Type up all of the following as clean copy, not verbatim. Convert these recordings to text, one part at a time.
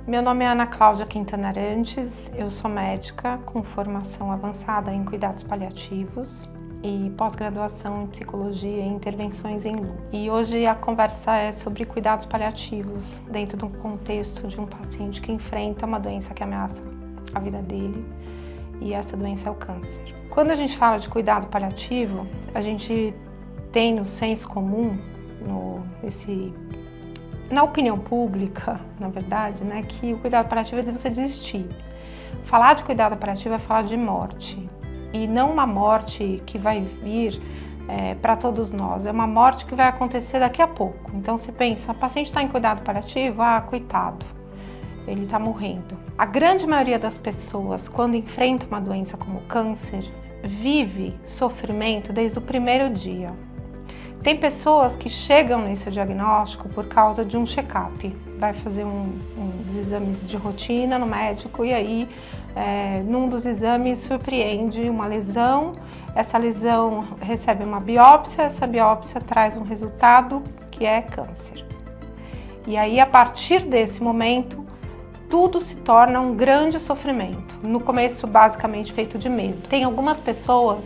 Meu nome é Ana Cláudia Quintana Arantes, eu sou médica com formação avançada em cuidados paliativos e pós-graduação em psicologia e intervenções em luto. E hoje a conversa é sobre cuidados paliativos dentro do contexto de um paciente que enfrenta uma doença que ameaça a vida dele, e essa doença é o câncer. Quando a gente fala de cuidado paliativo, a gente tem no senso comum, na opinião pública, na verdade, né, que o cuidado paliativo é de você desistir. Falar de cuidado paliativo é falar de morte, e não uma morte que vai vir para todos nós, é uma morte que vai acontecer daqui a pouco. Então você pensa, o paciente está em cuidado paliativo, coitado, ele está morrendo. A grande maioria das pessoas, quando enfrenta uma doença como o câncer, vive sofrimento desde o primeiro dia. Tem pessoas que chegam nesse diagnóstico por causa de um check-up, vai fazer uns exames de rotina no médico e aí, num dos exames, surpreende uma lesão, essa lesão recebe uma biópsia, essa biópsia traz um resultado que é câncer. E aí, a partir desse momento, tudo se torna um grande sofrimento. No começo, basicamente, feito de medo. Tem algumas pessoas,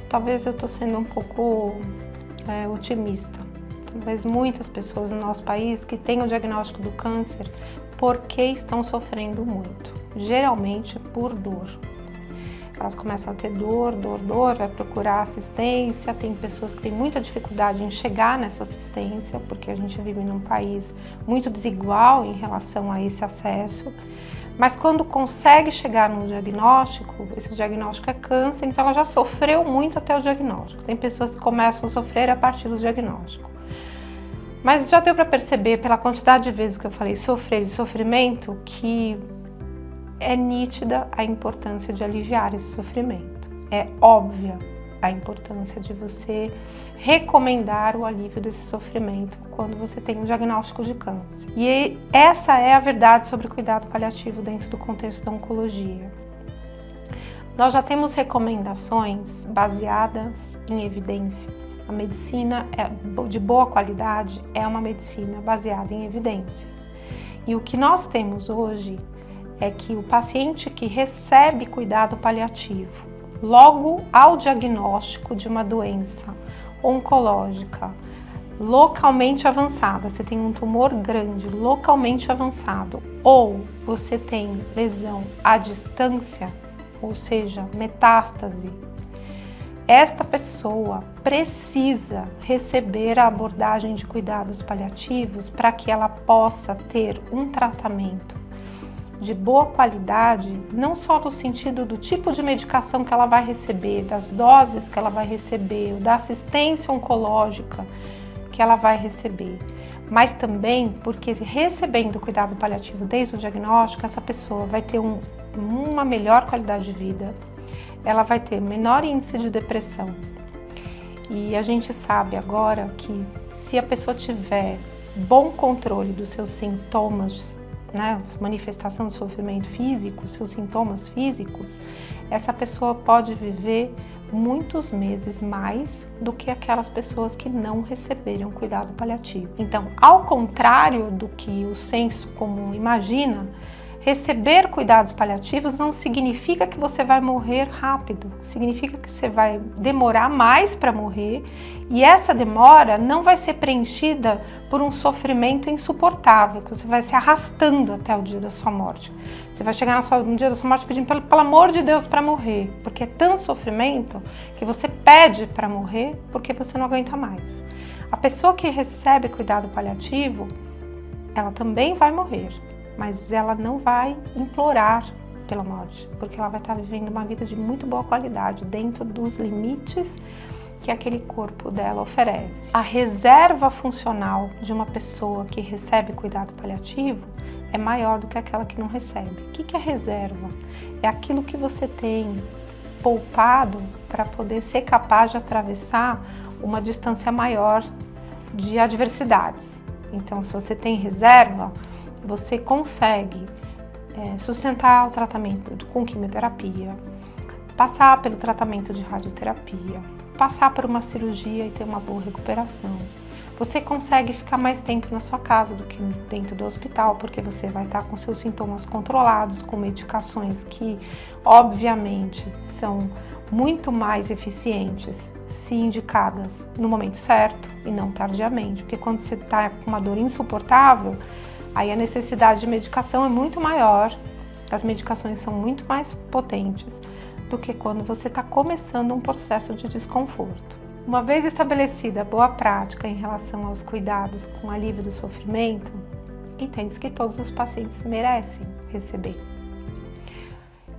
talvez eu estou sendo um pouco otimista, talvez muitas pessoas no nosso país que têm o diagnóstico do câncer porque estão sofrendo muito, geralmente por dor. Elas começam a ter dor, vai procurar assistência. Tem pessoas que têm muita dificuldade em chegar nessa assistência, porque a gente vive num país muito desigual em relação a esse acesso. Mas quando consegue chegar num diagnóstico, esse diagnóstico é câncer, então ela já sofreu muito até o diagnóstico. Tem pessoas que começam a sofrer a partir do diagnóstico. Mas já deu para perceber, pela quantidade de vezes que eu falei sofrer e sofrimento, que é nítida a importância de aliviar esse sofrimento. É óbvia a importância de você recomendar o alívio desse sofrimento quando você tem um diagnóstico de câncer. E essa é a verdade sobre cuidado paliativo dentro do contexto da oncologia. Nós já temos recomendações baseadas em evidências. A medicina de boa qualidade é uma medicina baseada em evidência. E o que nós temos hoje é que o paciente que recebe cuidado paliativo, logo ao diagnóstico de uma doença oncológica localmente avançada, você tem um tumor grande localmente avançado, ou você tem lesão à distância, ou seja, metástase, esta pessoa precisa receber a abordagem de cuidados paliativos para que ela possa ter um tratamento de boa qualidade, não só no sentido do tipo de medicação que ela vai receber, das doses que ela vai receber, da assistência oncológica que ela vai receber, mas também porque recebendo cuidado paliativo desde o diagnóstico, essa pessoa vai ter uma melhor qualidade de vida, ela vai ter menor índice de depressão. E a gente sabe agora que se a pessoa tiver bom controle dos seus sintomas, né, manifestação de sofrimento físico, seus sintomas físicos, essa pessoa pode viver muitos meses mais do que aquelas pessoas que não receberam cuidado paliativo. Então, ao contrário do que o senso comum imagina, receber cuidados paliativos não significa que você vai morrer rápido, significa que você vai demorar mais para morrer, e essa demora não vai ser preenchida por um sofrimento insuportável, que você vai se arrastando até o dia da sua morte. Você vai chegar no dia da sua morte pedindo pelo amor de Deus para morrer, porque é tanto sofrimento que você pede para morrer porque você não aguenta mais. A pessoa que recebe cuidado paliativo, ela também vai morrer, mas ela não vai implorar pela morte, porque ela vai estar vivendo uma vida de muito boa qualidade, dentro dos limites que aquele corpo dela oferece. A reserva funcional de uma pessoa que recebe cuidado paliativo é maior do que aquela que não recebe. O que é reserva? É aquilo que você tem poupado para poder ser capaz de atravessar uma distância maior de adversidades. Então, se você tem reserva, você consegue sustentar o tratamento com quimioterapia, passar pelo tratamento de radioterapia, passar por uma cirurgia e ter uma boa recuperação, você consegue ficar mais tempo na sua casa do que dentro do hospital, porque você vai estar com seus sintomas controlados, com medicações que, obviamente, são muito mais eficientes se indicadas no momento certo e não tardiamente, porque quando você está com uma dor insuportável, aí a necessidade de medicação é muito maior, as medicações são muito mais potentes do que quando você está começando um processo de desconforto. Uma vez estabelecida a boa prática em relação aos cuidados com alívio do sofrimento, entende-se que todos os pacientes merecem receber.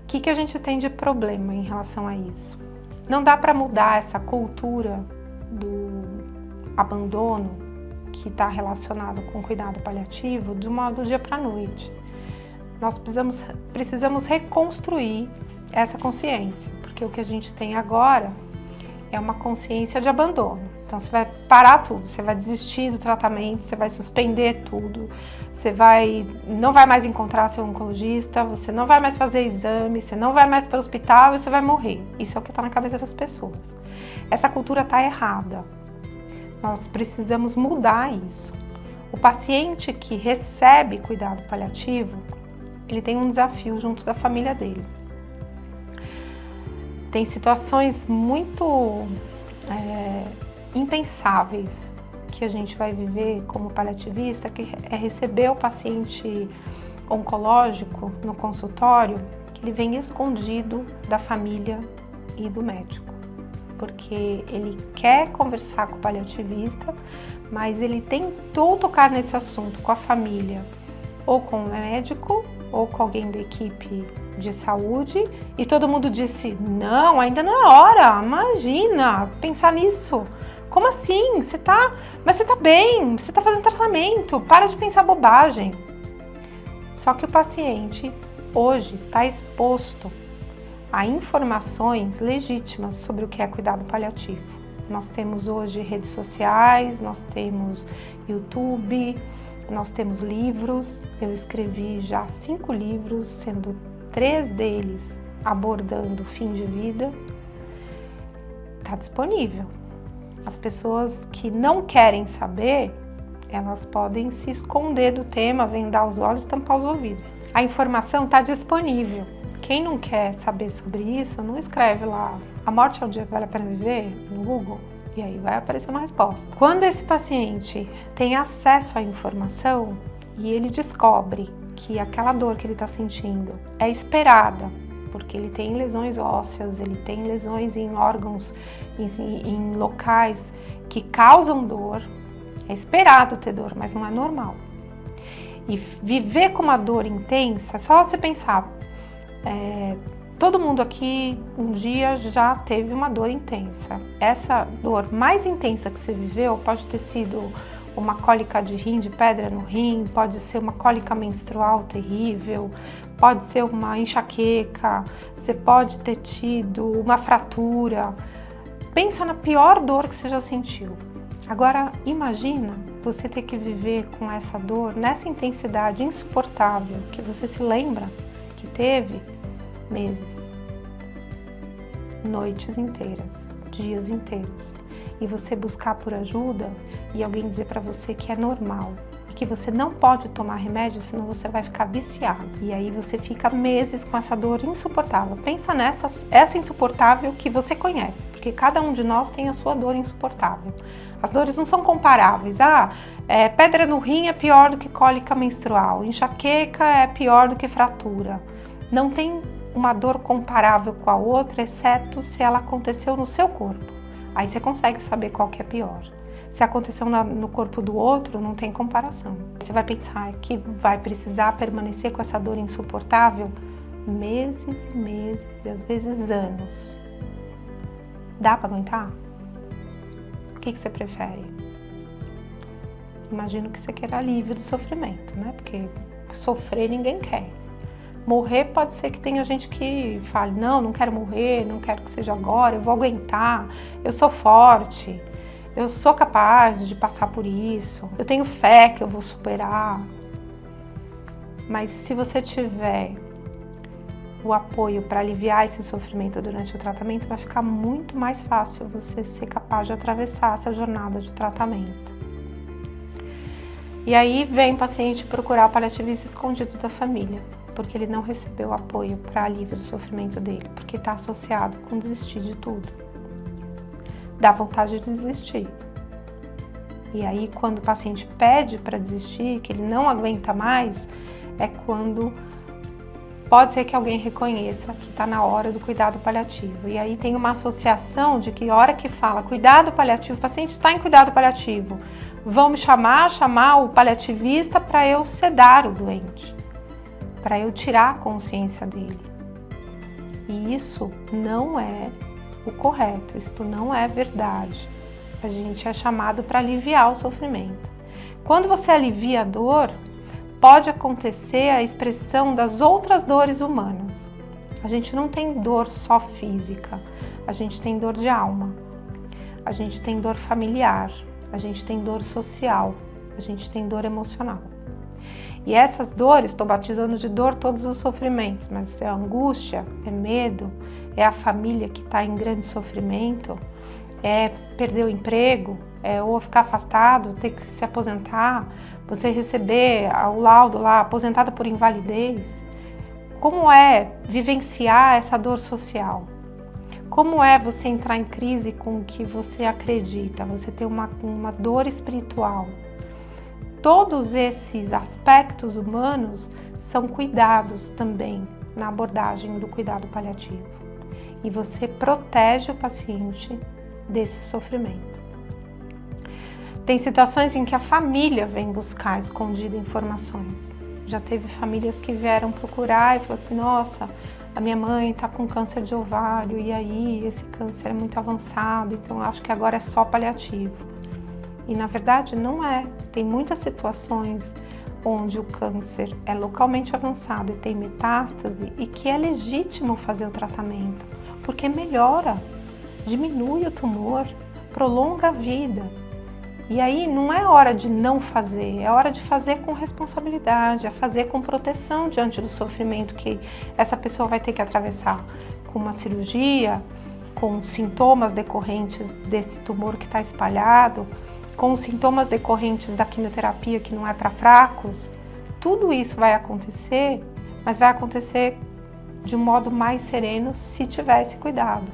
O que a gente tem de problema em relação a isso? Não dá para mudar essa cultura do abandono que está relacionado com cuidado paliativo do dia para a noite. Nós precisamos reconstruir essa consciência, porque o que a gente tem agora é uma consciência de abandono. Então você vai parar tudo, você vai desistir do tratamento, você vai suspender tudo, você não vai mais encontrar seu oncologista, você não vai mais fazer exame, você não vai mais para o hospital e você vai morrer. Isso é o que está na cabeça das pessoas. Essa cultura está errada. Nós precisamos mudar isso. O paciente que recebe cuidado paliativo, ele tem um desafio junto da família dele. Tem situações muito impensáveis que a gente vai viver como paliativista, que é receber o paciente oncológico no consultório, que ele vem escondido da família e do médico, porque ele quer conversar com o paliativista, mas ele tentou tocar nesse assunto com a família, ou com o médico, ou com alguém da equipe de saúde, e todo mundo disse, não, ainda não é hora, imagina, pensar nisso, como assim? Mas você tá bem, você tá fazendo tratamento, para de pensar bobagem. Só que o paciente hoje está exposto a informações legítimas sobre o que é cuidado paliativo. Nós temos hoje redes sociais, nós temos YouTube, nós temos livros. Eu escrevi já 5 livros, sendo 3 deles abordando o fim de vida. Está disponível. As pessoas que não querem saber, elas podem se esconder do tema, vendar os olhos, tampar os ouvidos. A informação está disponível. Quem não quer saber sobre isso, não escreve lá "A morte é o dia que vale a pena viver" no Google, e aí vai aparecer uma resposta. Quando esse paciente tem acesso à informação e ele descobre que aquela dor que ele está sentindo é esperada, porque ele tem lesões ósseas, ele tem lesões em órgãos, em locais que causam dor, é esperado ter dor, mas não é normal. E viver com uma dor intensa, é só você pensar, todo mundo aqui um dia já teve uma dor intensa. Essa dor mais intensa que você viveu pode ter sido uma cólica de rim, de pedra no rim, pode ser uma cólica menstrual terrível, pode ser uma enxaqueca, você pode ter tido uma fratura. Pensa na pior dor que você já sentiu. Agora, imagina você ter que viver com essa dor nessa intensidade insuportável que você se lembra que teve meses, noites inteiras, dias inteiros. E você buscar por ajuda e alguém dizer para você que é normal e que você não pode tomar remédio, senão você vai ficar viciado. E aí você fica meses com essa dor insuportável. Pensa essa insuportável que você conhece, porque cada um de nós tem a sua dor insuportável. As dores não são comparáveis. Pedra no rim é pior do que cólica menstrual, enxaqueca é pior do que fratura. Não tem uma dor comparável com a outra, exceto se ela aconteceu no seu corpo. Aí você consegue saber qual que é pior. Se aconteceu no corpo do outro, não tem comparação. Você vai pensar que vai precisar permanecer com essa dor insuportável meses e meses, e às vezes anos. Dá para aguentar? O que você prefere? Imagino que você quer alívio do sofrimento, né? Porque sofrer ninguém quer. Morrer pode ser que tenha gente que fale, não quero morrer, não quero que seja agora, eu vou aguentar, eu sou forte, eu sou capaz de passar por isso, eu tenho fé que eu vou superar. Mas se você tiver o apoio para aliviar esse sofrimento durante o tratamento, vai ficar muito mais fácil você ser capaz de atravessar essa jornada de tratamento. E aí vem o paciente procurar o paliativista escondido da família, porque ele não recebeu apoio para alívio do sofrimento dele, porque está associado com desistir de tudo. Dá vontade de desistir. E aí, quando o paciente pede para desistir, que ele não aguenta mais, é quando pode ser que alguém reconheça que está na hora do cuidado paliativo. E aí tem uma associação de que a hora que fala cuidado paliativo, o paciente está em cuidado paliativo, vão me chamar o paliativista para eu sedar o doente, para eu tirar a consciência dele. E isso não é o correto, isso não é verdade. A gente é chamado para aliviar o sofrimento. Quando você alivia a dor, pode acontecer a expressão das outras dores humanas. A gente não tem dor só física, a gente tem dor de alma, a gente tem dor familiar, a gente tem dor social, a gente tem dor emocional. E essas dores, estou batizando de dor todos os sofrimentos, mas é angústia, é medo, é a família que está em grande sofrimento, é perder o emprego, é ou ficar afastado, ter que se aposentar, você receber o laudo lá, aposentada por invalidez. Como é vivenciar essa dor social? Como é você entrar em crise com o que você acredita? Você ter uma dor espiritual. Todos esses aspectos humanos são cuidados também na abordagem do cuidado paliativo. E você protege o paciente desse sofrimento. Tem situações em que a família vem buscar escondida informações. Já teve famílias que vieram procurar e falaram assim, nossa, a minha mãe está com câncer de ovário e aí esse câncer é muito avançado, então acho que agora é só paliativo. E na verdade não é. Tem muitas situações onde o câncer é localmente avançado e tem metástase e que é legítimo fazer o tratamento, porque melhora, diminui o tumor, prolonga a vida. E aí não é hora de não fazer, é hora de fazer com responsabilidade, é fazer com proteção diante do sofrimento que essa pessoa vai ter que atravessar com uma cirurgia, com sintomas decorrentes desse tumor que está espalhado, com sintomas decorrentes da quimioterapia que não é para fracos. Tudo isso vai acontecer, mas vai acontecer de um modo mais sereno se tiver esse cuidado.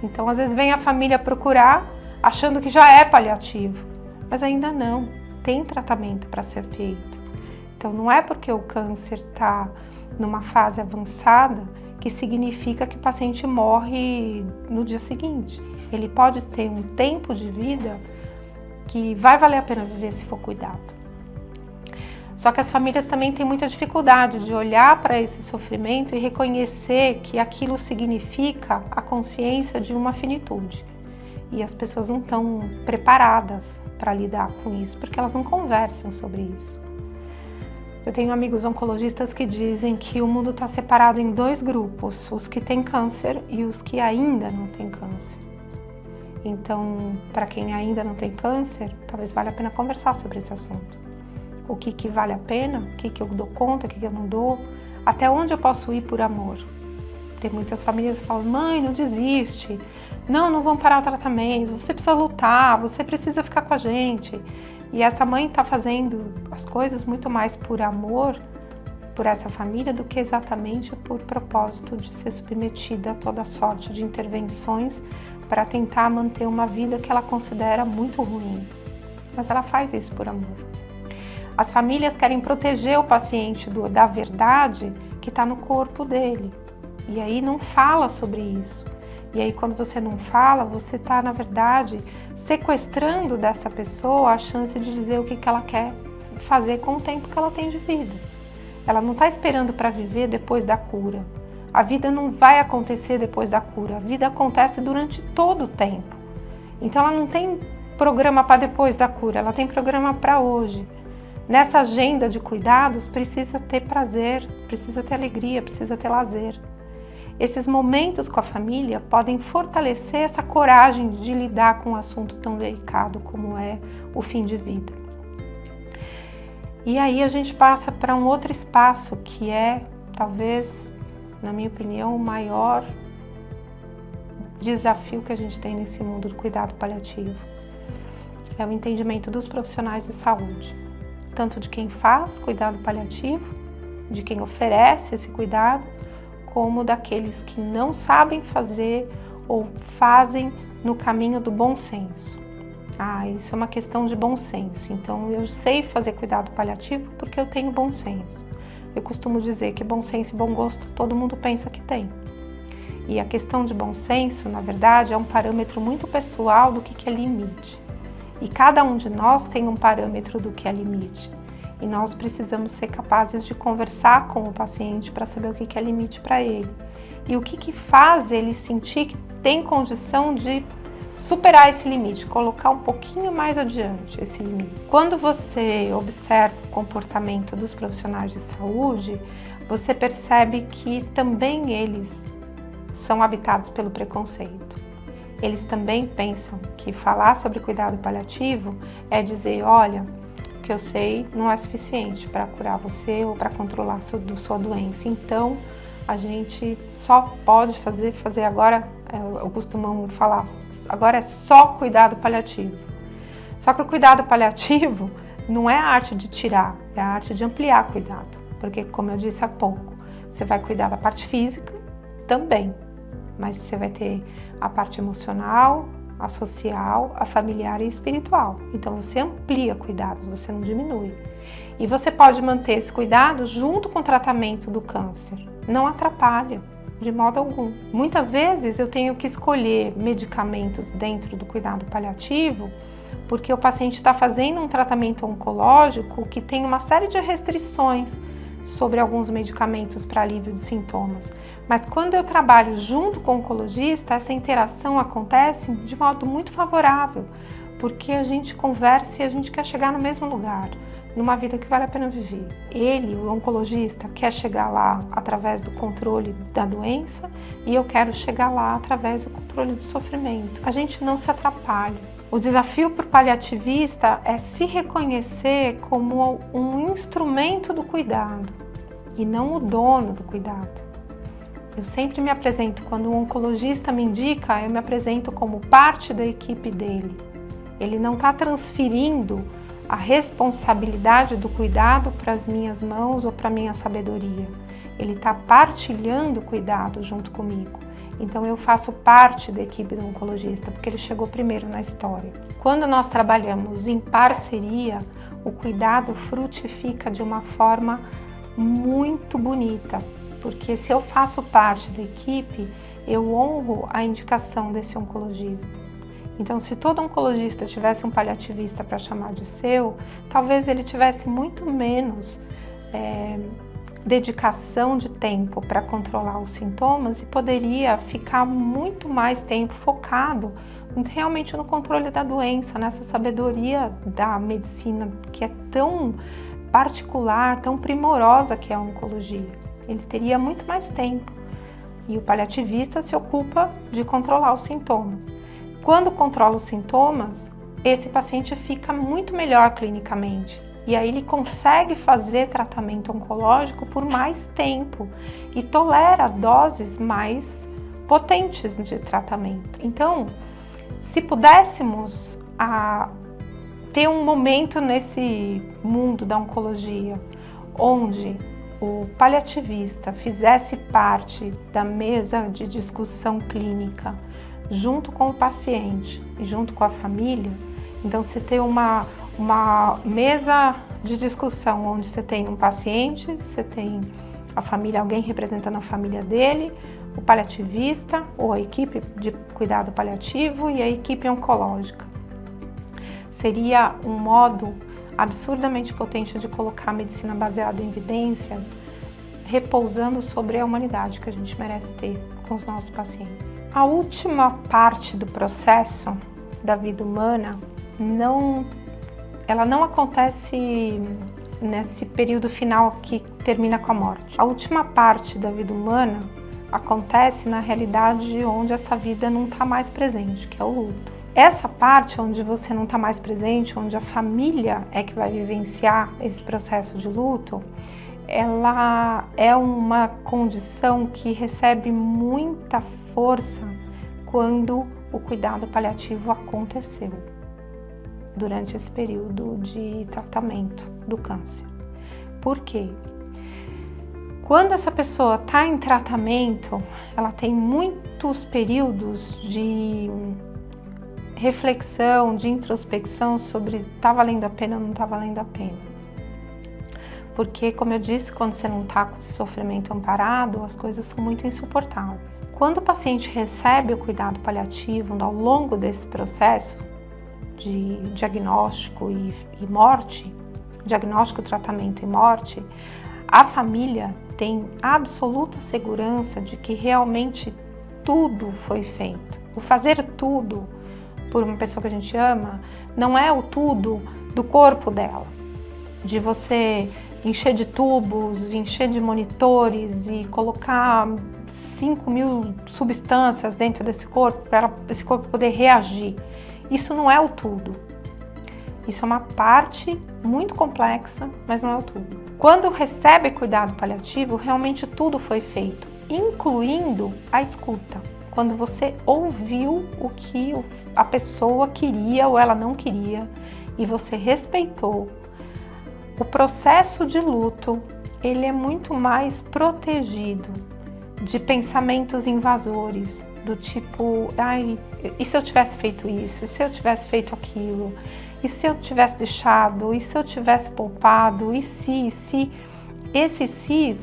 Então, às vezes vem a família procurar achando que já é paliativo. Mas ainda não, tem tratamento para ser feito. Então não é porque o câncer está numa fase avançada que significa que o paciente morre no dia seguinte. Ele pode ter um tempo de vida que vai valer a pena viver se for cuidado. Só que as famílias também têm muita dificuldade de olhar para esse sofrimento e reconhecer que aquilo significa a consciência de uma finitude. E as pessoas não estão preparadas para lidar com isso, porque elas não conversam sobre isso. Eu tenho amigos oncologistas que dizem que o mundo está separado em dois grupos, os que têm câncer e os que ainda não têm câncer. Então, para quem ainda não tem câncer, talvez valha a pena conversar sobre esse assunto. O que vale a pena, o que eu dou conta, o que eu não dou, até onde eu posso ir por amor. Tem muitas famílias que falam, mãe, não desiste, não vão parar o tratamento, você precisa lutar, você precisa ficar com a gente. E essa mãe está fazendo as coisas muito mais por amor por essa família do que exatamente por propósito de ser submetida a toda sorte de intervenções para tentar manter uma vida que ela considera muito ruim. Mas ela faz isso por amor. As famílias querem proteger o paciente da verdade que está no corpo dele. E aí não fala sobre isso. E aí quando você não fala, você está, na verdade, sequestrando dessa pessoa a chance de dizer o que ela quer fazer com o tempo que ela tem de vida. Ela não está esperando para viver depois da cura. A vida não vai acontecer depois da cura. A vida acontece durante todo o tempo. Então ela não tem programa para depois da cura, ela tem programa para hoje. Nessa agenda de cuidados precisa ter prazer, precisa ter alegria, precisa ter lazer. Esses momentos com a família podem fortalecer essa coragem de lidar com um assunto tão delicado como é o fim de vida. E aí a gente passa para um outro espaço que é, talvez, na minha opinião, o maior desafio que a gente tem nesse mundo do cuidado paliativo. É o entendimento dos profissionais de saúde. tanto de quem faz cuidado paliativo, de quem oferece esse cuidado, como daqueles que não sabem fazer ou fazem no caminho do bom senso. Isso é uma questão de bom senso. Então, eu sei fazer cuidado paliativo porque eu tenho bom senso. Eu costumo dizer que bom senso e bom gosto todo mundo pensa que tem. E a questão de bom senso, na verdade, é um parâmetro muito pessoal do que é limite. E cada um de nós tem um parâmetro do que é limite. E nós precisamos ser capazes de conversar com o paciente para saber o que é limite para ele. E o que faz ele sentir que tem condição de superar esse limite, colocar um pouquinho mais adiante esse limite. Quando você observa o comportamento dos profissionais de saúde, você percebe que também eles são habitados pelo preconceito. Eles também pensam que falar sobre cuidado paliativo é dizer, olha, o que eu sei não é suficiente para curar você ou para controlar sua doença. Então, a gente só pode fazer agora, eu costumo falar, agora é só cuidado paliativo. Só que o cuidado paliativo não é a arte de tirar, é a arte de ampliar cuidado. Porque, como eu disse há pouco, você vai cuidar da parte física também, mas você vai ter a parte emocional, a social, a familiar e espiritual. Então, você amplia cuidados, você não diminui. E você pode manter esse cuidado junto com o tratamento do câncer. Não atrapalha, de modo algum. Muitas vezes eu tenho que escolher medicamentos dentro do cuidado paliativo porque o paciente está fazendo um tratamento oncológico que tem uma série de restrições sobre alguns medicamentos para alívio de sintomas. Mas quando eu trabalho junto com o oncologista, essa interação acontece de modo muito favorável, porque a gente conversa e a gente quer chegar no mesmo lugar, numa vida que vale a pena viver. Ele, o oncologista, quer chegar lá através do controle da doença e eu quero chegar lá através do controle do sofrimento. A gente não se atrapalha. O desafio para o paliativista é se reconhecer como um instrumento do cuidado e não o dono do cuidado. Eu sempre me apresento, quando o oncologista me indica, eu me apresento como parte da equipe dele. Ele não está transferindo a responsabilidade do cuidado para as minhas mãos ou para a minha sabedoria. Ele está partilhando o cuidado junto comigo. Então eu faço parte da equipe do oncologista, porque ele chegou primeiro na história. Quando nós trabalhamos em parceria, o cuidado frutifica de uma forma muito bonita, porque se eu faço parte da equipe, eu honro a indicação desse oncologista. Então, se todo oncologista tivesse um paliativista para chamar de seu, talvez ele tivesse muito menos dedicação de tempo para controlar os sintomas e poderia ficar muito mais tempo focado realmente no controle da doença, nessa sabedoria da medicina que é tão particular, tão primorosa que é a oncologia. Ele teria muito mais tempo e o paliativista se ocupa de controlar os sintomas. Quando controla os sintomas, esse paciente fica muito melhor clinicamente e aí ele consegue fazer tratamento oncológico por mais tempo e tolera doses mais potentes de tratamento. Então, se pudéssemos ter um momento nesse mundo da oncologia onde o paliativista fizesse parte da mesa de discussão clínica junto com o paciente e junto com a família, então você tem uma mesa de discussão onde você tem um paciente, você tem a família, alguém representando a família dele, o paliativista ou a equipe de cuidado paliativo e a equipe oncológica. Seria um modo absurdamente potente de colocar a medicina baseada em evidências, repousando sobre a humanidade que a gente merece ter com os nossos pacientes. A última parte do processo da vida humana ela não acontece nesse período final que termina com a morte. A última parte da vida humana acontece na realidade onde essa vida não está mais presente, que é o luto. Essa parte onde você não está mais presente, onde a família é que vai vivenciar esse processo de luto, ela é uma condição que recebe muita força quando o cuidado paliativo aconteceu. durante esse período de tratamento do câncer. Por quê? Quando essa pessoa está em tratamento, ela tem muitos períodos de reflexão, de introspecção sobre tá valendo a pena ou não tá valendo a pena. Porque, como eu disse, quando você não está com esse sofrimento amparado, as coisas são muito insuportáveis. Quando o paciente recebe o cuidado paliativo ao longo desse processo de diagnóstico e morte, diagnóstico, tratamento e morte, a família tem absoluta segurança de que realmente tudo foi feito. O fazer tudo por uma pessoa que a gente ama não é o tudo do corpo dela, de você encher de tubos, encher de monitores e colocar 5.000 substâncias dentro desse corpo para esse corpo poder reagir. Isso não é o tudo. Isso é uma parte muito complexa, mas não é o tudo. Quando recebe cuidado paliativo, realmente tudo foi feito, incluindo a escuta. Quando você ouviu o que a pessoa queria ou ela não queria e você respeitou. O processo de luto, ele é muito mais protegido de pensamentos invasores, do tipo, ai, e se eu tivesse feito isso? E se eu tivesse feito aquilo? E se eu tivesse deixado? E se eu tivesse poupado? E se? Esses se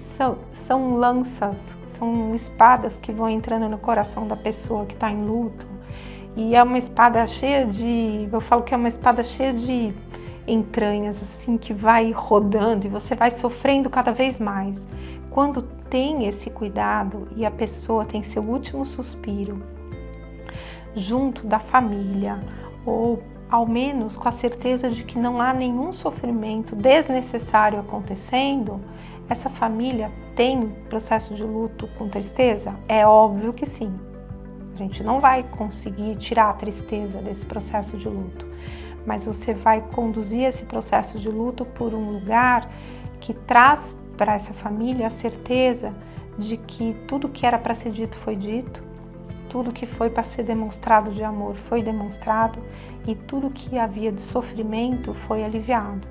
são lanças, são espadas que vão entrando no coração da pessoa que está em luto. E é uma espada cheia de, eu falo que é uma espada cheia de entranhas, assim, que vai rodando e você vai sofrendo cada vez mais. Quando tem esse cuidado e a pessoa tem seu último suspiro junto da família, ou ao menos com a certeza de que não há nenhum sofrimento desnecessário acontecendo, essa família tem processo de luto com tristeza? É óbvio que sim. A gente não vai conseguir tirar a tristeza desse processo de luto, mas você vai conduzir esse processo de luto por um lugar que traz para essa família a certeza de que tudo que era para ser dito foi dito, tudo que foi para ser demonstrado de amor foi demonstrado e tudo que havia de sofrimento foi aliviado.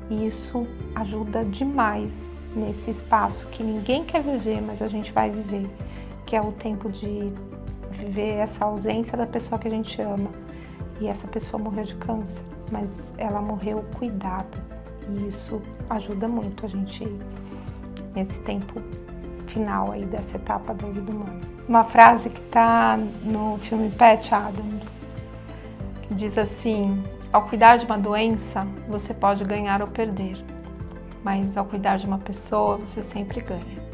E isso ajuda demais nesse espaço que ninguém quer viver, mas a gente vai viver, que é o tempo de viver essa ausência da pessoa que a gente ama. E essa pessoa morreu de câncer, mas ela morreu cuidada. E isso ajuda muito a gente nesse tempo final aí dessa etapa da vida humana. Uma frase que está no filme Patch Adams, que diz assim: ao cuidar de uma doença, você pode ganhar ou perder, mas ao cuidar de uma pessoa, você sempre ganha.